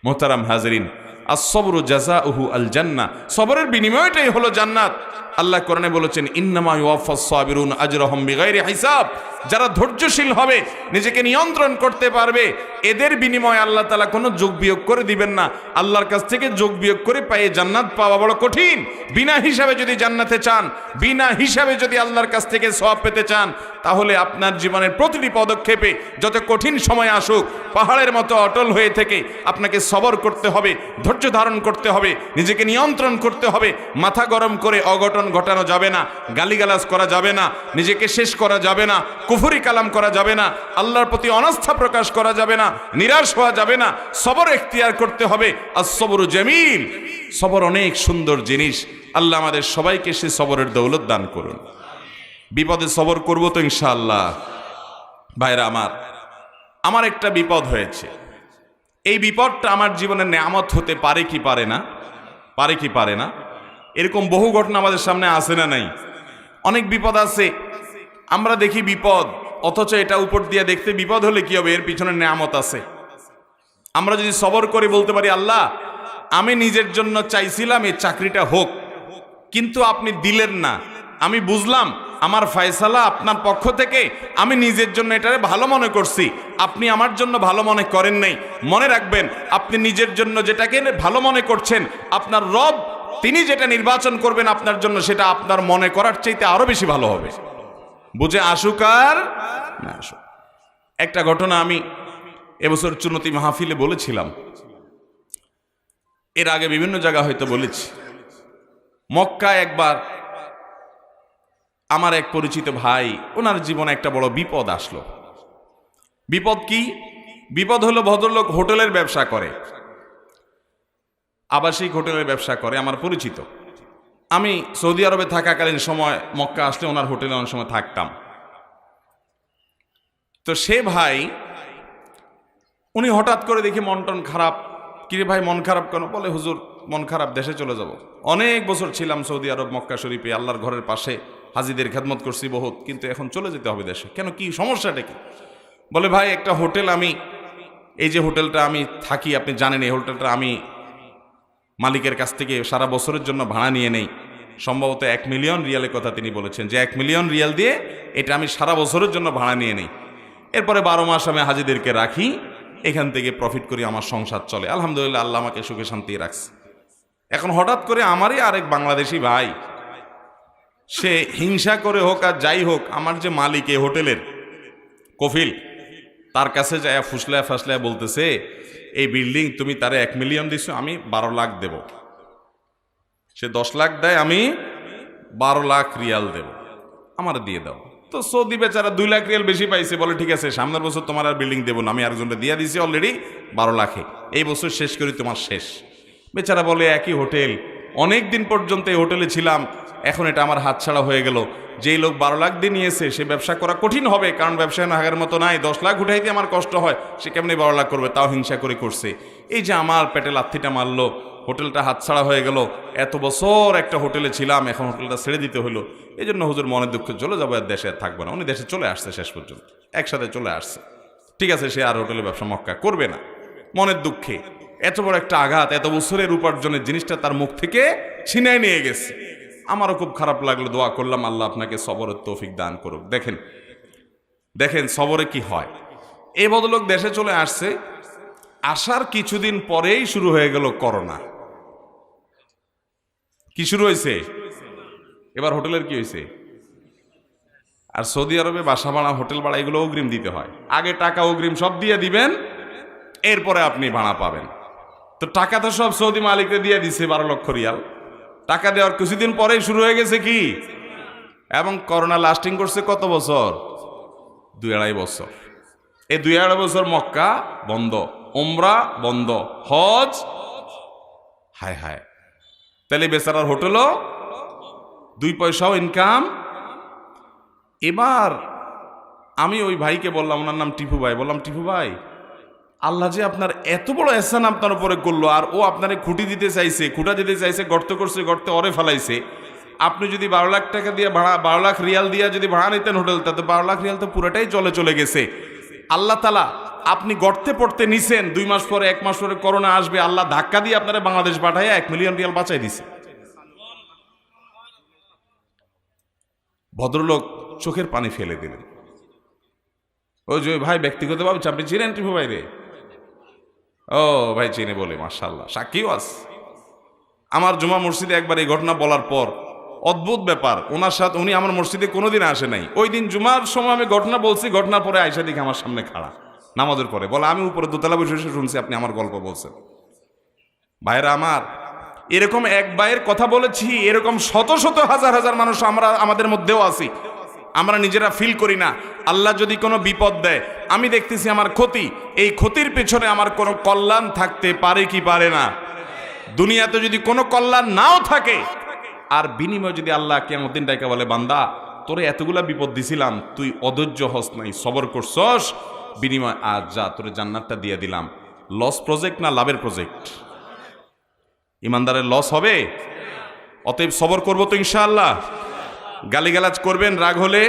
মুহতারাম হাজরিন, as-sabru জাযাউহু আল জান্নাহ, সবরের বিনিময়টাই হলো জান্নাত। আল্লাহ কোরআনে বলেছেন, ইন্নামা ইউওয়াফাস সাবিরুন আজরাহুম বিগাইরি হিসাব। যারা ধৈর্যশীল হবে, নিজেকে নিয়ন্ত্রণ করতে পারবে, এদের বিনিময়ে আল্লাহ তাআলা কোনো যোগ বিয়োগ করে দিবেন না। আল্লাহর কাছ থেকে যোগ বিয়োগ করে পায়ে জান্নাত পাওয়া বড় কঠিন। বিনা হিসাবে যদি জান্নাতে চান, বিনা হিসাবে যদি আল্লাহর কাছ থেকে সওয়াব পেতে চান, তাহলে আপনার জীবনের প্রতিটি পদক্ষেপে যত কঠিন সময় আসুক, পাহাড়ের মতো অটল হয়ে থেকে আপনাকে সবর করতে হবে, ধৈর্য ধারণ করতে হবে, নিজেকে নিয়ন্ত্রণ করতে হবে। মাথা গরম করে অঘটন ঘটানো যাবে না, গালিগালাজ করা যাবে না, নিজেকে শেষ করা যাবে না, কুফরি কালাম করা যাবে না, আল্লাহর প্রতি অনাস্থা প্রকাশ করা যাবে না, নিরাশ হওয়া যাবে না। সবর এখতিয়ার করতে হবে। আস-সবরু জামিল, সবর অনেক সুন্দর জিনিস। আল্লাহ আমাদের সবাইকে সে সবরের দৌলত দান করুন। বিপদে সবর করব তো ইনশাআল্লাহ। ভাইরা আমার একটা বিপদ হয়েছে। এই বিপদটা আমার জীবনের নেয়ামত হতে পারে কি পারে না, পারে কি পারে না? এরকম বহু ঘটনা আমাদের সামনে আসে না নাই? অনেক বিপদ আছে, আমরা দেখি বিপদ, অথচ এটা উপর দিয়ে দেখতে বিপদ হলে কি হবে, এর পিছনে নেয়ামত আছে। আমরা যদি সবর করে বলতে পারি, আল্লাহ আমি নিজের জন্য চাইছিলাম এই চাকরিটা হোক, কিন্তু আপনি দিলেন না, আমি বুঝলাম আমার ফয়সালা আপনার পক্ষ থেকে, আমি নিজের জন্য এটারে ভালো মনে করছি, আপনি আমার জন্য ভালো মনে করেন নাই। মনে রাখবেন, আপনি নিজের জন্য যেটাকে ভালো মনে করছেন, আপনার রব তিনি যেটা নির্বাচন করবেন আপনার জন্য, সেটা আপনার মনে করার চাইতে আরো বেশি ভালো হবে। বুঝে আসুক আর না আসুক। একটা ঘটনা আমি এবছর চুনতি মাহফিলে বলেছিলাম, এর আগে বিভিন্ন জায়গা হয়তো বলেছি। মক্কায় একবার আমার এক পরিচিত ভাই, ওনার জীবনে একটা বড় বিপদ আসলো। বিপদ কি? বিপদ হলো, ভদ্রলোক হোটেলের ব্যবসা করে, আবাসিক হোটেলের ব্যবসা করে, আমার পরিচিত। আমি সৌদি আরবে থাকাকালীন সময় মক্কা আসলে ওনার হোটেলে অনেক সময় থাকতাম। তো সে ভাই, উনি হঠাৎ করে দেখি মন টন খারাপ। কিরে ভাই মন খারাপ কেন? বলে হুজুর মন খারাপ, দেশে চলে যাব। অনেক বছর ছিলাম সৌদি আরব মক্কা শরীফে, আল্লাহর ঘরের পাশে হাজিদের খেদমত করছি বহুত, কিন্তু এখন চলে যেতে হবে দেশে। কেন, কি সমস্যাটা কি? বলে ভাই একটা হোটেল, আমি এই যে হোটেলটা আমি থাকি, আপনি জানেন এই হোটেলটা আমি মালিকের কাছ থেকে সারা বছরের জন্য ভাড়া নিয়ে নেই। সম্ভবত 1 মিলিয়ন রিয়ালের কথা তিনি বলেছেন, যে 1 মিলিয়ন রিয়াল দিয়ে এটা আমি সারা বছরের জন্য ভাড়া নিয়ে নেই। এরপরে 12 মাস আমি হাজিদেরকে রাখি, এখান থেকে প্রফিট করি, আমার সংসার চলে। আলহামদুলিল্লাহ, আল্লাহ আমাকে সুখে শান্তি রাখছে। এখন হঠাৎ করে আমারই আরেক বাংলাদেশি ভাই, সে হিংসা করে হোক আর যাই হোক, আমার যে মালিক এই হোটেলের কফিল, তার কাছে যায় ফুসলায় ফাসলায় বলতেছে, এই বিল্ডিং তুমি তারে 1 মিলিয়ন দিছো, আমি 12 লাখ দেব। সে 10 লাখ দেয়, আমি 12 লাখ রিয়াল দেব, আমার দিয়ে দাও। তো সৌদি বেচারা 2 লাখ রিয়াল বেশি পাইছে, বলে ঠিক আছে সামনের বছর তোমার আর বিল্ডিং দেবো না, আমি আরেকজনটা দিয়ে দিছি অলরেডি 12 লাখে, এই বছর শেষ করি, তোমার শেষ। বেচারা বলে একই হোটেল, অনেক দিন পর্যন্ত এই হোটেলে ছিলাম, এখন এটা আমার হাতছাড়া হয়ে গেল। যেই লোক 12 লাখ দিয়ে নিয়েছে সে ব্যবসা করা কঠিন হবে, কারণ ব্যবসায় আগের মতো নাই। 10 লাখ উঠাইতে আমার কষ্ট হয়, সে কেমনি 12 লাখ করবে? তাও হিংসা করে করছে। এই যে আমার পেটে লাথিটা মারলো, হোটেলটা হাতছাড়া হয়ে গেল, এত বছর একটা হোটেলে ছিলাম, এখন হোটেলটা ছেড়ে দিতে হলো। এই জন্য হুজুর মনের দুঃখে চলে যাবো, আর দেশে আর থাকবো না। উনি দেশে চলে আসছে, শেষ পর্যন্ত একসাথে চলে আসছে। ঠিক আছে, সে আর হোটেলে ব্যবসা মক্কা করবে না। মনের দুঃখে এত বড় একটা আঘাত, এত বছরের উপার্জনের জিনিসটা তার মুখ থেকে ছিনায় নিয়ে গেছে। আমারও খুব খারাপ লাগলো, দোয়া করলাম আল্লাহ আপনাকে সবরের তৌফিক দান করুক। দেখেন সবরে কি হয়। এই ভদ্রলোক দেশে চলে আসছে, আসার কিছুদিন পরেই শুরু হয়ে গেল করোনা। কি শুরু হয়েছে? এবার হোটেলের কি হয়েছে? আর সৌদি আরবে বাসা ভাড়া, হোটেল ভাড়া এগুলো অগ্রিম দিতে হয়। আগে টাকা অগ্রিম সব দিয়ে দিবেন, এরপরে আপনি ভাড়া পাবেন। তো টাকা তো সব সৌদি মালিককে দিয়ে দিছে 12 লক্ষ রিয়াল। টাকা দেওয়ার কিছুদিন পরেই শুরু হয়ে গেছে কি, এবং করোনা লাস্টিং করছে কত বছর? 2-2.5 বছর। এই 2.5 বছর মক্কা বন্ধ, উমরা বন্ধ, হজ, হায় হায়, তাহলে বেচারার হোটেলও 2 পয়সাও ইনকাম। এবার আমি ওই ভাইকে বললাম, ওনার নাম টিপু ভাই, বললাম টিপু ভাই, আল্লাহ যে আপনার এত বড় এহসান আপনার উপরে করলো, আর ও আপনারে খুঁটা দিতে চাইছে, গর্ত করছে, গর্তে অরে ফেলাইছে। আপনি যদি 12 লাখ টাকা দিয়ে ভাড়া, 12 লাখ রিয়াল দিয়ে যদি ভাড়া নিতেন হোটেলটা, তো 12 লাখ রিয়াল তো পুরোটাই চলে গেছে। আল্লাহ তাআলা আপনি গর্তে পড়তে নিছেন, 2 মাস পরে 1 মাস পরে করোনা আসবে, আল্লাহ ধাক্কা দিয়ে আপনারা বাংলাদেশ পাঠাইয়া 1 মিলিয়ন রিয়াল বাঁচাই দিছে। ভদ্রলোক চোখের পানি ফেলে দিলেন। ওই যে ভাই ব্যক্তিগতভাবে আপনি চিনেন টিপু ভাই রে? ও ভাই চিনে বলে, মাশাআল্লাহ, সাক্ষীও আছে। আমার জুমা মসজিদে একবার এই ঘটনা বলার পর অদ্ভুত ব্যাপার, ওনার সাথে, উনি আমার মসজিদে কোনোদিন আসে নাই। ওই দিন জুমার সময় আমি ঘটনা বলছি, ঘটনার পরে আয়সা দেখে আমার সামনে খাড়া নামাজের পরে, বলে আমি উপরে দোতলা বসে শুনছি আপনি আমার গল্প বলছেন। ভাইরা আমার, এরকম এক ভাইয়ের কথা বলেছি, এরকম শত শত হাজার হাজার মানুষ আমরা আমাদের মধ্যেও আছি, আমরা নিজেরা ফিল করি না। আল্লাহ যদি কোনো বিপদ দেয়, আমি দেখতেছি আমার ক্ষতি, এই ক্ষতির পেছনে আমার কোনো কল্যাণ থাকতে পারে কি পারে না? দুনিয়াতে যদি কোনো কল্যাণ নাও থাকে, আর বিনিময় যদি আল্লাহ কিয়ামত দিন ডাইকা বলে, বান্দা তোরে এতগুলা বিপদ দিছিলাম, তুই অধৈর্য হস নাই, সবর করছস, বিনিময় আজ যা তোরে জান্নাতটা দিয়ে দিলাম। লস প্রজেক্ট না লাভের প্রজেক্ট? ইমানদারের লস হবে? অতএব সবর করবো তো ইনশাআল্লাহ। গালিগালাজ করবেন, রাগ হলে,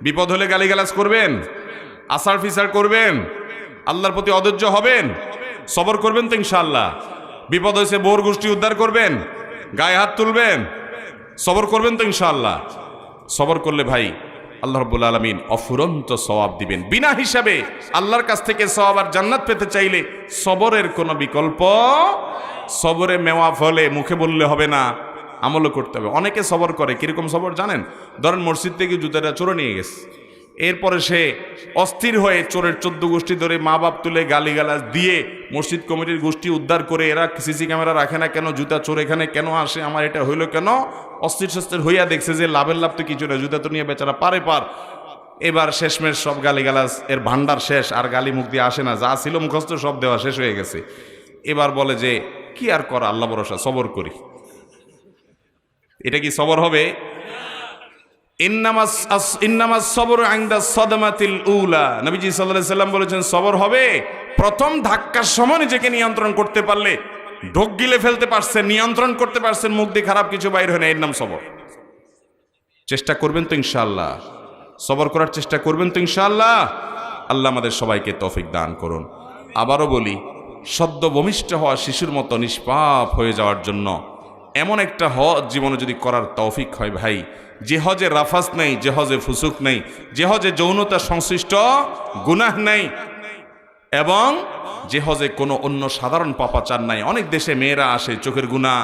বিপদ হলে গালিগালাজ করবেন, আসার ফিসার করবেন, আল্লাহর প্রতি অধৈর্য হবেন, সবর করবেন তো ইনশাআল্লাহ। বিপদ হয়েছে বোর গোষ্ঠী উদ্ধার করবেন, গায়ে হাত তুলবেন, সবর করবেন তো ইনশাআল্লাহ। সবর করলে ভাই আল্লাহ রাব্বুল আলামিন অফুরন্ত সওয়াব দিবেন বিনা হিসাবে। আল্লাহর কাছ থেকে সওয়াব আর জান্নাত পেতে চাইলে সবরের কোনো বিকল্প, সবরে মেওয়া ফলে মুখে বললে হবে না, আমলও করতে হবে। অনেকে সবর করে, কিরকম সবর জানেন? ধরেন মসজিদ থেকে জুতাটা চোরে নিয়ে গেছে, এরপরে সে অস্থির হয়ে চোরের 14 গোষ্ঠী ধরে মা বাপ তুলে গালিগালাজ দিয়ে মসজিদ কমিটির গোষ্ঠী উদ্ধার করে, এরা সিসি ক্যামেরা রাখে না কেন, জুতা চোর এখানে কেন আসে, আমার এটা হইলো কেন, অস্থির সস্থির হইয়া দেখছে যে লাভের লাভ তো কিছু না, জুতা তো নিয়ে বেচারা পারে পার। এবার শেষমেশ সব গালিগালাজ এর ভান্ডার শেষ, আর গালি মুখ দিয়ে আসে না, যা ছিল মুখস্থ সব দেওয়া শেষ হয়ে গেছে। এবার বলে যে কি আর করা, আল্লাহ ভরসা, সবর করি। এটা কি সবর হবে? ইন্নামাস সবরু ইনদা সাদমাতিল উলা, নবীজি সাল্লাল্লাহু আলাইহি সাল্লাম বলেছেন সবর হবে প্রথম ধাক্কার সময় নিজেকে নিয়ন্ত্রণ করতে পারলে, ঢোক গিলে ফেলতে পারছেন, নিয়ন্ত্রণ করতে পারছেন, মুখ দিয়ে খারাপ কিছু বাইর হয় না, এর নাম সবর। চেষ্টা করবেন তো ইনশাআল্লাহ, সবর করার চেষ্টা করবেন তো ইনশাআল্লাহ। আল্লাহ আমাদের সবাইকে তৌফিক দান করুন। আবারও বলি, সদ্য ভূমিষ্ঠ হওয়া শিশুর মতো নিষ্পাপ হয়ে যাওয়ার জন্য এমন একটা হজ জীবনে যদি করার তৌফিক হয় ভাই, যে হজে রাফাস নেই, যে হজে ফুসুক নেই, যে হজে যৌনতা সংশ্লিষ্ট গুনাহ নেই, এবং যে হজে কোনো অন্য সাধারণ পাপাচার নাই। অনেক দেশে মেয়েরা আসে, চোখের গুনাহ,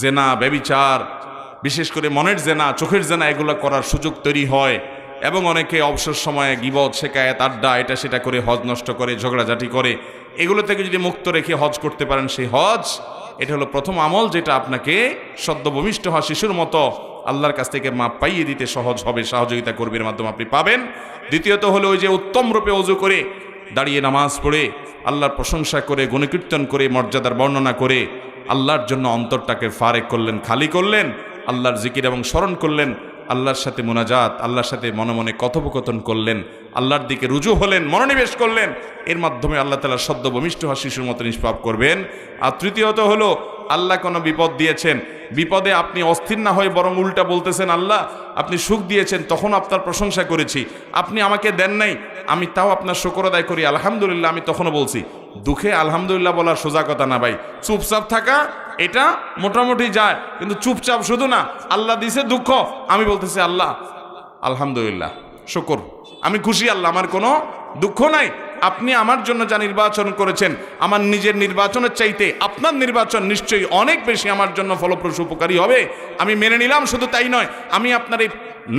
জেনা, ব্যভিচার, বিশেষ করে মনের জেনা, চোখের জেনা, এগুলো করার সুযোগ তৈরি হয়, এবং অনেকে অবসর সময়ে গীবত, শিকায়েত, আড্ডা, এটা সেটা করে হজ নষ্ট করে, ঝগড়াঝাটি করে। এগুলো থেকে যদি মুক্ত রেখে হজ করতে পারেন, সেই হজ, এটা হলো প্রথম আমল যেটা আপনাকে সদ্য ভূমিষ্ঠ হওয়া শিশুর মতো আল্লাহর কাছ থেকে মাপ পাইয়ে দিতে সহজ হবে, সহযোগিতা করবে, এর মাধ্যমে আপনি পাবেন। দ্বিতীয়ত হলো ওই যে উত্তম রূপে ওযু করে, দাঁড়িয়ে নামাজ পড়ে, আল্লাহর প্রশংসা করে, গুণকীর্তন করে, মর্যাদার বর্ণনা করে আল্লাহর জন্য অন্তরটাকে ফারেক করলেন, খালি করলেন, আল্লাহর জিকির এবং স্মরণ করলেন, আল্লাহর সাথে মুনাজাত, আল্লাহর সাথে মনে মনে কথোপকথন করলেন, আল্লাহর দিকে রুজু হলেন, মনোনিবেশ করলেন। এর মাধ্যমে আল্লাহ তাআলা সদ্য ভূমিষ্ঠ হওয়া শিশুর মতো নিষ্পাপ করবেন। আর তৃতীয়ত হলো, আল্লাহ কোনো বিপদ দিয়েছেন, বিপদে আপনি অস্থির না হয়ে বরং উল্টা বলতেছেন, আল্লাহ আপনি সুখ দিয়েছেন, তখন আপনার প্রশংসা করেছি, আপনি আমাকে দেন নাই, আমি তাও আপনার শুকর আদায় করি, আলহামদুলিল্লাহ, আমি তখনও বলছি। দুঃখে আলহামদুলিল্লাহ বলার সোজা কথা না ভাই, চুপচাপ থাকা এটা মোটামুটি যায়, কিন্তু চুপচাপ শুধু না, আল্লাহ দিছে দুঃখ, আমি বলতেছি আল্লাহ আলহামদুলিল্লাহ, শুকর, আমি খুশি, আল্লাহ আমার কোনো দুঃখ নাই, আপনি আমার জন্য যা নির্বাচন করেছেন, আমার নিজের নির্বাচনের চাইতে আপনার নির্বাচন নিশ্চয়ই অনেক বেশি আমার জন্য ফলপ্রসূ, উপকারী হবে, আমি মেনে নিলাম। শুধু তাই নয়, আমি আপনার এই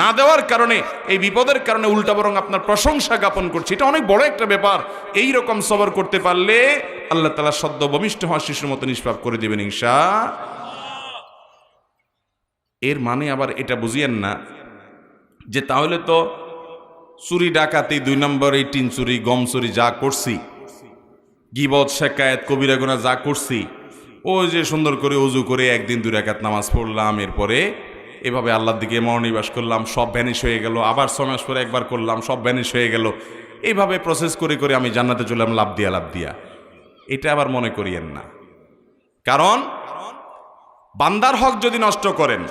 না দেওয়ার কারণে, এই বিপদের কারণে উল্টা বরং আপনার প্রশংসা জ্ঞাপন করছি। এটা অনেক বড় একটা ব্যাপার। এই রকম সবর করতে পারলে আল্লাহ তাআলা সদ্য ভূমিষ্ঠ হওয়া শিশুর মতো নিষ্পাপ করে দিবেন ইনশাআল্লাহ। এর মানে আবার এটা বুঝিয়েন না যে তাহলে তো চুরি ডাকাতি, 2 নম্বর এই টিন চুরি, গম চুরি যা করছি, গীবত শেকায়েত কবিরা গুনাহ যা করছি, ওই যে সুন্দর করে ওযু করে একদিন 2 রাকাত নামাজ পড়লাম, এরপরে এভাবে আল্লাহর দিকে মনোনিবেশ করলাম, সব ভ্যানিশ হয়ে গেল, আবার 6 মাস পরে একবার করলাম, সব ভ্যানিশ হয়ে গেল, এইভাবে প্রসেস করে করে আমি জান্নাতে চললাম লাভ দিয়া। এটা আবার মনে করিয়েন না। কারণ বান্দার হক যদি নষ্ট করেন,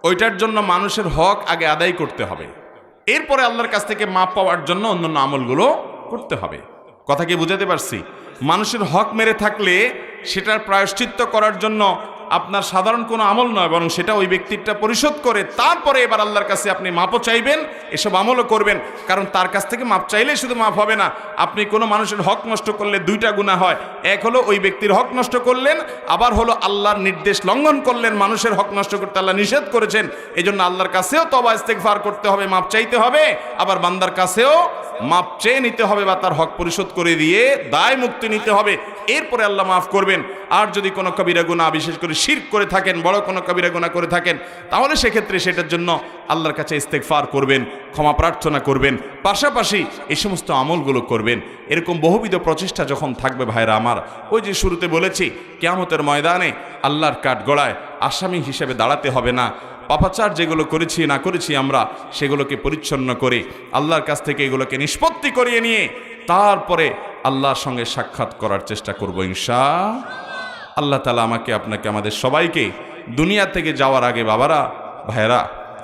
ওইটার জন্য মানুষের হক আগে আদায় করতে হবে, এরপরে আল্লাহর কাছ থেকে মাপ পাওয়ার জন্য অন্যান্য আমলগুলো করতে হবে। কথা কি বুঝাতে পারছি? মানুষের হক মেরে থাকলে সেটার প্রায়শ্চিত্ত করার জন্য আপনার সাধারণ কোনো আমল নয়, বরং সেটা ওই ব্যক্তিটা পরিশোধ করে তারপরে এবার আল্লাহর কাছে আপনি মাপও চাইবেন, এসব আমলও করবেন। কারণ তার কাছ থেকে মাপ চাইলেই শুধু মাপ হবে না, আপনি কোনো মানুষের হক নষ্ট করলে 2টা গুনাহ হয়। এক হলো ওই ব্যক্তির হক নষ্ট করলেন, আবার হলো আল্লাহর নির্দেশ লঙ্ঘন করলেন। মানুষের হক নষ্ট করতে আল্লাহ নিষেধ করেছেন, এই জন্য আল্লাহর কাছেও তওবা ইস্তেগফার করতে হবে, মাপ চাইতে হবে, আবার বান্দার কাছেও মাপ চেয়ে নিতে হবে বা তার হক পরিশোধ করে দিয়ে দায় মুক্তি নিতে হবে, এরপরে আল্লাহ মাফ করবেন। আর যদি কোনো কবিরা গুনাহ, বিশেষ করে শিরক করে থাকেন, বড় কোনো কবিরা গুনাহ করে থাকেন, তাহলে সেক্ষেত্রে সেটার জন্য আল্লাহর কাছে ইস্তেগফার করবেন, ক্ষমা প্রার্থনা করবেন, পাশাপাশি এই সমস্ত আমলগুলো করবেন। এরকম বহুবিধ প্রচেষ্টা যখন থাকবে ভাইরা আমার, ওই যে শুরুতে বলেছি, কিয়ামতের ময়দানে আল্লাহর কাঠগড়ায় আসামি হিসেবে দাঁড়াতে হবে না। পাপাচার যেগুলো করেছি না করেছি আমরা, সেগুলোকে পরিচ্ছন্ন করে আল্লাহর কাছ থেকে এগুলোকে নিষ্পত্তি করিয়ে নিয়ে তারপরে আল্লাহর সঙ্গে সাক্ষাৎ করার চেষ্টা করব ইনশাআল্লাহ। আল্লাহ তাআলা আমাকে, আপনাকে, আমাদের সবাইকে দুনিয়া থেকে যাওয়ার আগে, বাবারা ভাইয়েরা,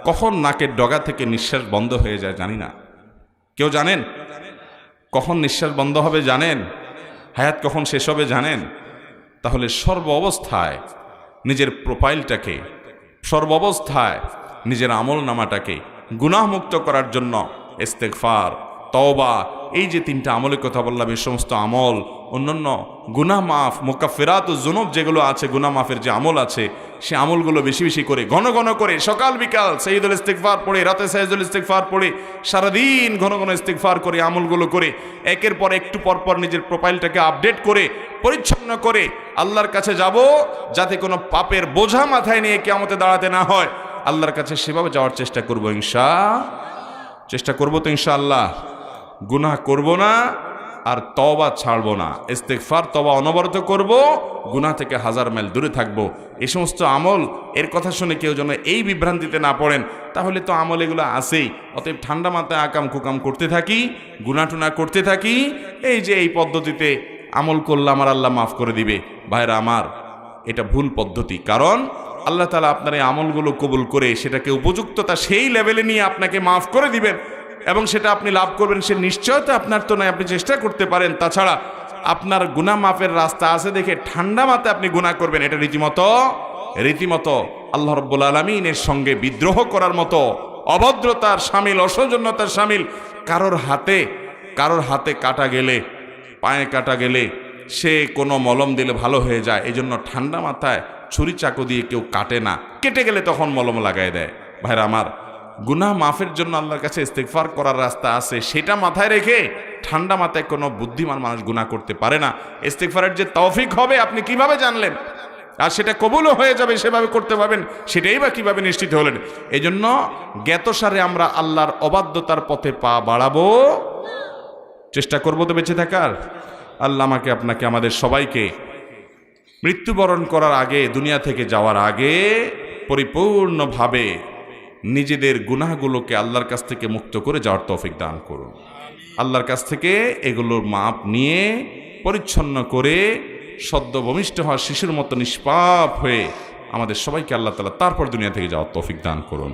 কখন নাকের ডগা থেকে নিঃশ্বাস বন্ধ হয়ে যায় জানি না। কেউ জানেন কখন নিঃশ্বাস বন্ধ হবে? জানেন হায়াত কখন শেষ হবে? জানেন? তাহলে সর্ব অবস্থায় নিজের প্রোফাইলটাকে, সর্ব অবস্থায় নিজের আমল নামাটাকে গুনাহমুক্ত করার জন্য ইস্তেগফার, তওবা, এই যে 3টা আমলের কথা বললাম, এই সমস্ত আমল, অন্যান্য গুনাহ মাফ, মুকাফফিরাতুজ যুনুব যেগুলো আছে, গুনাহ মাফের যে আমল আছে, সে আমলগুলো বেশি বেশি করে, ঘন ঘন করে, সকাল বিকাল সাইয়্যিদুল ইস্তিগফার পড়ে, রাতে সাইয়্যিদুল ইস্তিগফার পড়ে, সারাদিন ঘন ঘন ইস্তিগফার করে, আমলগুলো করে, একের পর একটু পর পর নিজের প্রোফাইলটাকে আপডেট করে, পরিচ্ছন্ন করে আল্লাহর কাছে যাব, যাতে কোনো পাপের বোঝা মাথায় নিয়ে কিয়ামতে দাঁড়াতে না হয়। আল্লাহর কাছে সেভাবে যাওয়ার চেষ্টা করব চেষ্টা করব তো ইনশাআল্লাহ। গুনাহ করব না, আর তওবা ছাড়বো না। ইস্তেগফার, তওবা অনবরত করব, গুনাহ থেকে 1000 মাইল দূরে থাকবো। এই সমস্ত আমল, এর কথা শুনে কেউ যেন এই বিভ্রান্তিতে না পড়েন, তাহলে তো আমল এগুলো আছেই, অতএব ঠান্ডা মাথায় আকাম কুকাম করতে থাকি, গুনাহ টুনা করতে থাকি, এই যে এই পদ্ধতিতে আমল করলাম আর আল্লাহ মাফ করে দিবে। ভাইরা আমার, এটা ভুল পদ্ধতি। কারণ আল্লাহ তাআলা আপনার এই আমলগুলো কবুল করে সেটাকে উপযুক্ততা সেই লেভেলে নিয়ে আপনাকে মাফ করে দিবেন, এবং সেটা আপনি লাভ করবেন, সে নিশ্চয়তা আপনার তো নয়, আপনি চেষ্টা করতে পারেন। তাছাড়া আপনার গুনাহ মাফের রাস্তা আছে দেখে ঠান্ডা মাথায় আপনি গুনাহ করবেন, এটা রীতিমতো আল্লাহ রাব্বুল আলামিনের সঙ্গে বিদ্রোহ করার মতো, অভদ্রতার শামিল, অসৌজন্যতার শামিল। কারোর হাতে কাটা গেলে, পায়ে কাটা গেলে সে কোনো মলম দিলে ভালো হয়ে যায়, এই জন্য ঠান্ডা মাথায় ছুরি চাকু দিয়ে কেউ কাটে না, কেটে গেলে তখন মলম লাগায় দেয়। ভাইরা আমার, গুনাহ মাফের জন্য আল্লাহর কাছে ইস্তেগফার করার রাস্তা আছে, সেটা মাথায় রেখে ঠান্ডা মাথায় কোনো বুদ্ধিমান মানুষ গুনাহ করতে পারে না। ইস্তেগফারের যে তৌফিক হবে আপনি কিভাবে জানলেন? আর সেটা কবুলও হয়ে যাবে, সেভাবে করতে পারবেন, সেটাই বা কিভাবে নিশ্চিত হলেন? এই জন্য জ্ঞাতসারে আমরা আল্লাহর অবাধ্যতার পথে পা বাড়াবো, চেষ্টা করবো তো বেঁচে থাকার। আল্লাহ আমাকে, আপনাকে, আমাদের সবাইকে মৃত্যুবরণ করার আগে, দুনিয়া থেকে যাওয়ার আগে পরিপূর্ণভাবে নিজেদের গুনাহগুলোকে আল্লাহর কাছ থেকে মুক্ত করে যাওয়ার তৌফিক দান করুন। আল্লাহর কাছ থেকে এগুলোর মাপ নিয়ে পরিচ্ছন্ন করে সদ্য ভূমিষ্ঠ হওয়া শিশুর মতো নিষ্পাপ হয়ে আমাদের সবাইকে আল্লাহ তাআলা তারপর দুনিয়া থেকে যাওয়ার তৌফিক দান করুন।